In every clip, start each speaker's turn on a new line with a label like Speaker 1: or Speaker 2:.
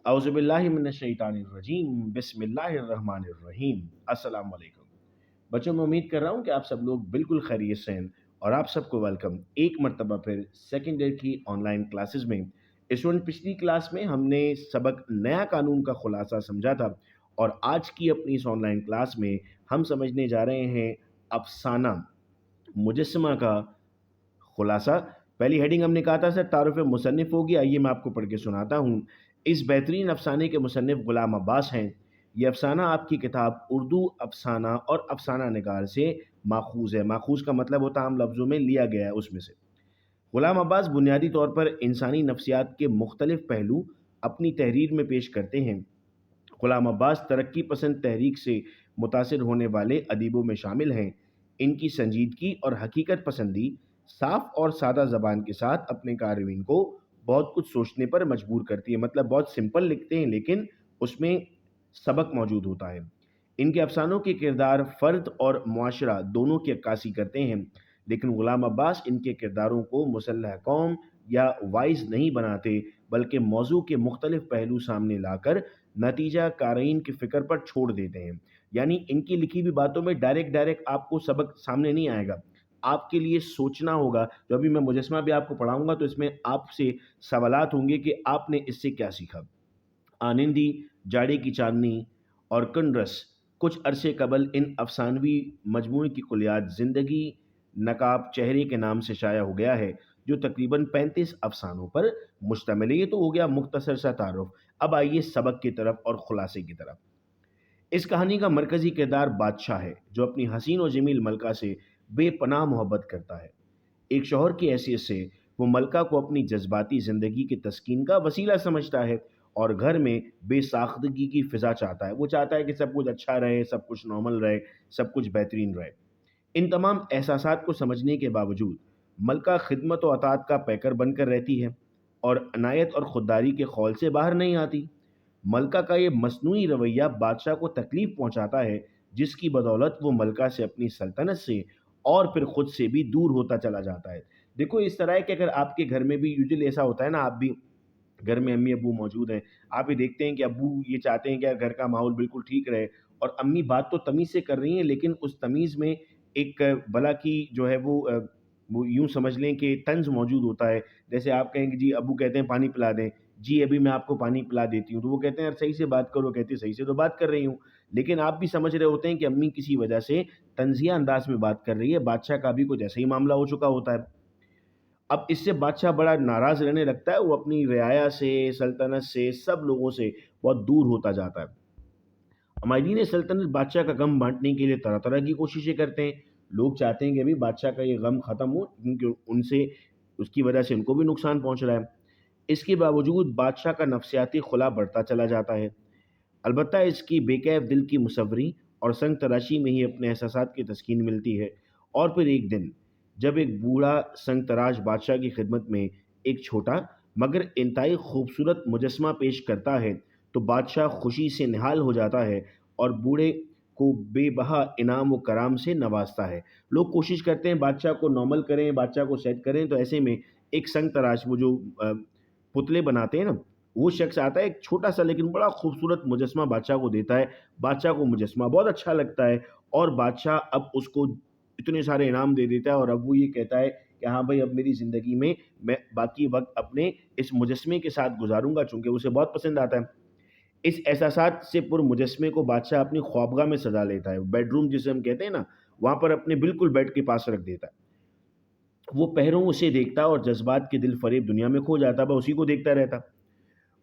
Speaker 1: اعوذ باللہ من الشیطان الرجیم بسم اللہ الرحمن الرحیم السلام علیکم بچوں، میں امید کر رہا ہوں کہ آپ سب لوگ بالکل خیریت سے ہیں اور آپ سب کو ویلکم ایک مرتبہ پھر سیکنڈ ایئر کی آن لائن کلاسز میں۔ اسٹوڈنٹ، پچھلی کلاس میں ہم نے سبق نیا قانون کا خلاصہ سمجھا تھا اور آج کی اپنی اس آن لائن کلاس میں ہم سمجھنے جا رہے ہیں افسانہ مجسمہ کا خلاصہ۔ پہلی ہیڈنگ ہم نے کہا تھا سر تعارف مصنف ہوگی، آئیے میں آپ کو پڑھ کے سناتا ہوں۔ اس بہترین افسانے کے مصنف غلام عباس ہیں۔ یہ افسانہ آپ کی کتاب اردو افسانہ اور افسانہ نگار سے ماخوذ ہے۔ ماخوذ کا مطلب ہوتا ہے عام لفظوں میں لیا گیا ہے اس میں سے۔ غلام عباس بنیادی طور پر انسانی نفسیات کے مختلف پہلو اپنی تحریر میں پیش کرتے ہیں۔ غلام عباس ترقی پسند تحریک سے متاثر ہونے والے ادیبوں میں شامل ہیں۔ ان کی سنجیدگی اور حقیقت پسندی صاف اور سادہ زبان کے ساتھ اپنے قارئین کو بہت کچھ سوچنے پر مجبور کرتی ہے۔ مطلب بہت سمپل لکھتے ہیں لیکن اس میں سبق موجود ہوتا ہے۔ ان کے افسانوں کے کردار فرد اور معاشرہ دونوں کی عکاسی کرتے ہیں، لیکن غلام عباس ان کے کرداروں کو مسلح قوم یا وائز نہیں بناتے، بلکہ موضوع کے مختلف پہلو سامنے لا کر نتیجہ قارئین کی فکر پر چھوڑ دیتے ہیں۔ یعنی ان کی لکھی ہوئی باتوں میں ڈائریکٹ آپ کو سبق سامنے نہیں آئے گا، آپ کے لیے سوچنا ہوگا۔ جو ابھی میں مجسمہ بھی آپ کو پڑھاؤں گا تو اس میں آپ سے سوالات ہوں گے کہ آپ نے اس سے کیا سیکھا۔ آنندی، جاڑے کی چاندنی اور کنرس کچھ عرصے قبل ان افسانوی مجموعے کی کلیات زندگی نقاب چہرے کے نام سے شائع ہو گیا ہے، جو تقریباً 35 افسانوں پر مشتمل ہے۔ یہ تو ہو گیا مختصر سا تعارف۔ اب آئیے سبق کی طرف اور خلاصے کی طرف۔ اس کہانی کا مرکزی کردار بادشاہ ہے، جو اپنی حسین و جمیل ملکہ سے بے پناہ محبت کرتا ہے۔ ایک شوہر کی حیثیت سے وہ ملکہ کو اپنی جذباتی زندگی کی تسکین کا وسیلہ سمجھتا ہے اور گھر میں بے ساختگی کی فضا چاہتا ہے۔ وہ چاہتا ہے کہ سب کچھ اچھا رہے، سب کچھ نارمل رہے، سب کچھ بہترین رہے۔ ان تمام احساسات کو سمجھنے کے باوجود ملکہ خدمت و اطاعت کا پیکر بن کر رہتی ہے اور عنایت اور خودداری کے خول سے باہر نہیں آتی۔ ملکہ کا یہ مصنوعی رویہ بادشاہ کو تکلیف پہنچاتا ہے، جس کی بدولت وہ ملکہ سے اپنی سلطنت سے اور پھر خود سے بھی دور ہوتا چلا جاتا ہے۔ دیکھو اس طرح ہے کہ اگر آپ کے گھر میں بھی یوزلی ایسا ہوتا ہے نا، آپ بھی گھر میں امی ابو موجود ہیں، آپ یہ دیکھتے ہیں کہ ابو یہ چاہتے ہیں کہ گھر کا ماحول بالکل ٹھیک رہے اور امی بات تو تمیز سے کر رہی ہیں، لیکن اس تمیز میں ایک بلا کی جو ہے وہ یوں سمجھ لیں کہ طنز موجود ہوتا ہے۔ جیسے آپ کہیں کہ جی ابو کہتے ہیں پانی پلا دیں، جی ابھی میں آپ کو پانی پلا دیتی ہوں، تو وہ کہتے ہیں یار صحیح سے بات کرو، کہتے ہیں صحیح سے تو بات کر رہی ہوں، لیکن آپ بھی سمجھ رہے ہوتے ہیں کہ امی کسی وجہ سے طنزیہ انداز میں بات کر رہی ہے۔ بادشاہ کا بھی کچھ ایسا ہی معاملہ ہو چکا ہوتا ہے۔ اب اس سے بادشاہ بڑا ناراض رہنے لگتا ہے، وہ اپنی رعایا سے، سلطنت سے، سب لوگوں سے بہت دور ہوتا جاتا ہے۔ عمائدین سلطنت بادشاہ کا غم بانٹنے کے لیے طرح طرح کی کوششیں کرتے ہیں۔ لوگ چاہتے ہیں کہ ابھی بادشاہ کا یہ غم ختم ہو، کیونکہ ان سے اس کی وجہ سے ان کو بھی نقصان پہنچ رہا ہے۔ اس کے باوجود بادشاہ کا نفسیاتی خلا بڑھتا چلا جاتا ہے۔ البتہ اس کی بے کیف دل کی مصوری اور سنگ تراشی میں ہی اپنے احساسات کی تسکین ملتی ہے۔ اور پھر ایک دن جب ایک بوڑھا سنگ تراش بادشاہ کی خدمت میں ایک چھوٹا مگر انتہائی خوبصورت مجسمہ پیش کرتا ہے تو بادشاہ خوشی سے نہال ہو جاتا ہے اور بوڑھے کو بے بہا انعام و کرام سے نوازتا ہے۔ لوگ کوشش کرتے ہیں بادشاہ کو نارمل کریں، بادشاہ کو سیٹ کریں، تو ایسے میں ایک سنگ تراش، وہ جو پتلے بناتے ہیں نا، وہ شخص آتا ہے، ایک چھوٹا سا لیکن بڑا خوبصورت مجسمہ بادشاہ کو دیتا ہے۔ بادشاہ کو مجسمہ بہت اچھا لگتا ہے اور بادشاہ اب اس کو اتنے سارے انعام دے دیتا ہے اور اب وہ یہ کہتا ہے کہ ہاں بھائی اب میری زندگی میں باقی وقت اپنے اس مجسمے کے ساتھ گزاروں گا، چونکہ اسے بہت پسند آتا ہے۔ اس احساسات سے پر مجسمے کو بادشاہ اپنی خوابگاہ میں سجا لیتا ہے، بیڈ روم جسے ہم کہتے ہیں نا، وہاں پر اپنے بالکل بیڈ کے پاس رکھ دیتا ہے۔ وہ پہروں اسے دیکھتا اور جذبات کے دل فریب دنیا میں کھو جاتا، وہ اسی کو دیکھتا رہتا۔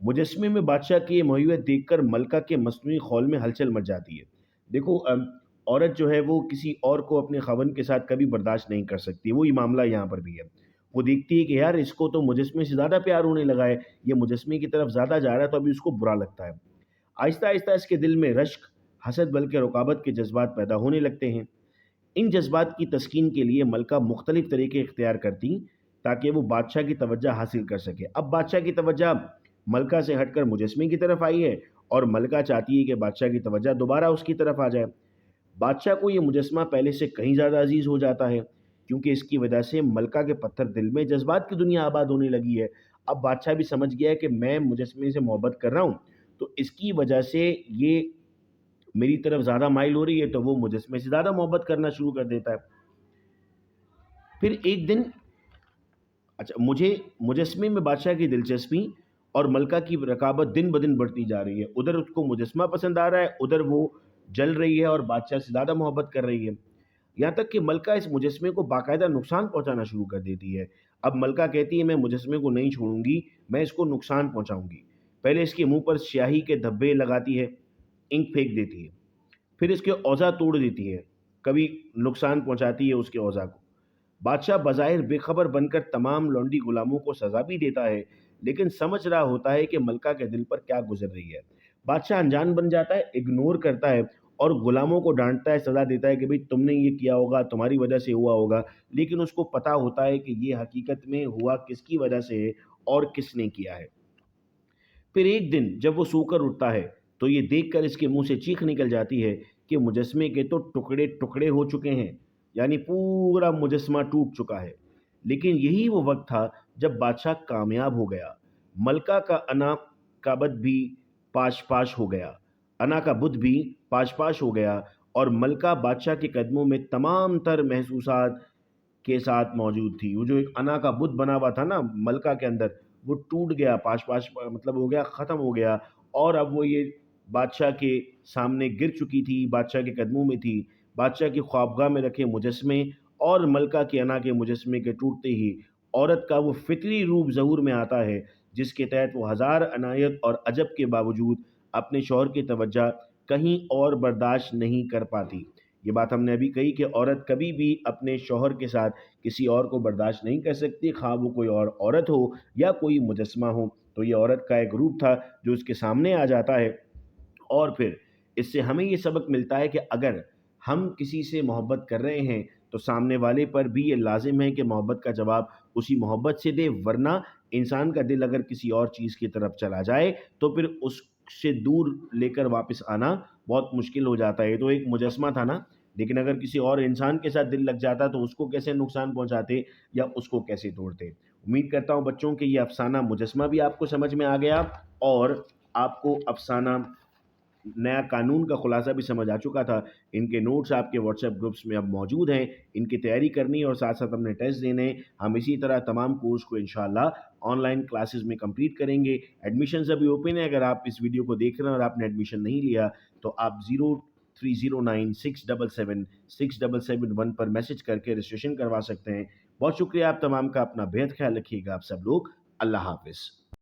Speaker 1: مجسمے میں بادشاہ کی یہ موہیت دیکھ کر ملکہ کے مصنوعی خول میں ہلچل مچ جاتی ہے۔ دیکھو عورت جو ہے وہ کسی اور کو اپنے خاوند کے ساتھ کبھی برداشت نہیں کر سکتی، وہی معاملہ یہاں پر بھی ہے۔ وہ دیکھتی ہے کہ یار اس کو تو مجسمے سے زیادہ پیار ہونے لگا ہے، یہ مجسمے کی طرف زیادہ جا رہا ہے، تو ابھی اس کو برا لگتا ہے۔ آہستہ آہستہ اس کے دل میں رشک، حسد بلکہ رقابت کے جذبات پیدا ہونے لگتے ہیں۔ ان جذبات کی تسکین کے لیے ملکہ مختلف طریقے اختیار کرتی تاکہ وہ بادشاہ کی توجہ حاصل کر سکے۔ اب بادشاہ کی توجہ ملکہ سے ہٹ کر مجسمے کی طرف آئی ہے اور ملکہ چاہتی ہے کہ بادشاہ کی توجہ دوبارہ اس کی طرف آ جائے۔ بادشاہ کو یہ مجسمہ پہلے سے کہیں زیادہ عزیز ہو جاتا ہے، کیونکہ اس کی وجہ سے ملکہ کے پتھر دل میں جذبات کی دنیا آباد ہونے لگی ہے۔ اب بادشاہ بھی سمجھ گیا کہ میں مجسمے سے محبت کر رہا ہوں، تو اس کی وجہ سے یہ میری طرف زیادہ مائل ہو رہی ہے، تو وہ مجسمے سے زیادہ محبت کرنا شروع کر دیتا ہے۔ پھر ایک دن اچھا مجھے مجسمے میں بادشاہ کی دلچسپی اور ملکہ کی رقابت دن بدن بڑھتی جا رہی ہے، ادھر اس کو مجسمہ پسند آ رہا ہے، ادھر وہ جل رہی ہے اور بادشاہ سے زیادہ محبت کر رہی ہے، یہاں تک کہ ملکہ اس مجسمے کو باقاعدہ نقصان پہنچانا شروع کر دیتی ہے۔ اب ملکہ کہتی ہے میں مجسمے کو نہیں چھوڑوں گی، میں اس کو نقصان پہنچاؤں گی۔ پہلے اس کے منہ پر سیاہی کے دھبے لگاتی ہے، انک پھینک دیتی ہے، پھر اس کے اوزا توڑ دیتی ہے، کبھی نقصان پہنچاتی ہے اس کے اوزا کو۔ بادشاہ بظاہر بے خبر بن کر تمام لونڈی غلاموں کو سزا بھی دیتا ہے، لیکن سمجھ رہا ہوتا ہے کہ ملکہ کے دل پر کیا گزر رہی ہے۔ بادشاہ انجان بن جاتا ہے، اگنور کرتا ہے اور غلاموں کو ڈانٹتا ہے، سزا دیتا ہے کہ بھئی تم نے یہ کیا ہوگا، تمہاری وجہ سے ہوا ہوگا، لیکن اس کو پتا ہوتا ہے کہ یہ حقیقت میں ہوا کس کی وجہ سے ہے اور کس نے کیا ہے۔ پھر ایک دن جب وہ سو کر اٹھتا ہے تو یہ دیکھ کر اس کے منہ سے چیخ نکل جاتی ہے کہ مجسمے کے تو ٹکڑے ٹکڑے ہو چکے ہیں، یعنی پورا مجسمہ ٹوٹ چکا ہے۔ لیکن یہی وہ وقت تھا جب بادشاہ کامیاب ہو گیا، ملکہ کا انا کا بت بھی پاش پاش ہو گیا، انا کا بت بھی پاش پاش ہو گیا، اور ملکہ بادشاہ کے قدموں میں تمام تر محسوسات کے ساتھ موجود تھی۔ وہ جو ایک انا کا بت بنا ہوا تھا نا ملکہ کے اندر، وہ ٹوٹ گیا، پاش پاش مطلب ہو گیا، ختم ہو گیا، اور اب وہ یہ بادشاہ کے سامنے گر چکی تھی، بادشاہ کے قدموں میں تھی۔ بادشاہ کی خوابگاہ میں رکھے مجسمے اور ملکہ کے انا کے مجسمے کے ٹوٹتے ہی عورت کا وہ فطری روپ ظہور میں آتا ہے، جس کے تحت وہ ہزار عنایت اور عجب کے باوجود اپنے شوہر کی توجہ کہیں اور برداشت نہیں کر پاتی۔ یہ بات ہم نے ابھی کہی کہ عورت کبھی بھی اپنے شوہر کے ساتھ کسی اور کو برداشت نہیں کر سکتی، خواہ وہ کوئی اور عورت ہو یا کوئی مجسمہ ہو۔ تو یہ عورت کا ایک روپ تھا جو اس کے سامنے آ جاتا ہے، اور پھر اس سے ہمیں یہ سبق ملتا ہے کہ اگر ہم کسی سے محبت کر رہے ہیں تو سامنے والے پر بھی یہ لازم ہے کہ محبت کا جواب اسی محبت سے دے، ورنہ انسان کا دل اگر کسی اور چیز کی طرف چلا جائے تو پھر اس سے دور لے کر واپس آنا بہت مشکل ہو جاتا ہے۔ یہ تو ایک مجسمہ تھا نا، لیکن اگر کسی اور انسان کے ساتھ دل لگ جاتا تو اس کو کیسے نقصان پہنچاتے یا اس کو کیسے توڑتے۔ امید کرتا ہوں بچوں کہ یہ افسانہ مجسمہ بھی آپ کو سمجھ میں آ گیا، اور آپ کو افسانہ نیا قانون کا خلاصہ بھی سمجھ آ چکا تھا۔ ان کے نوٹس آپ کے واٹس ایپ گروپس میں اب موجود ہیں، ان کی تیاری کرنی ہے اور ساتھ ساتھ ہم نے ٹیسٹ دینے ہیں۔ ہم اسی طرح تمام کورس کو انشاءاللہ آن لائن کلاسز میں کمپلیٹ کریں گے۔ ایڈمیشنز ابھی اوپن ہے، اگر آپ اس ویڈیو کو دیکھ رہے ہیں اور آپ نے ایڈمیشن نہیں لیا تو آپ 0309677677 پر میسج کر کے رجسٹریشن کروا سکتے ہیں۔ بہت شکریہ آپ تمام کا، اپنا بہت خیال رکھیے گا آپ سب لوگ۔ اللہ حافظ۔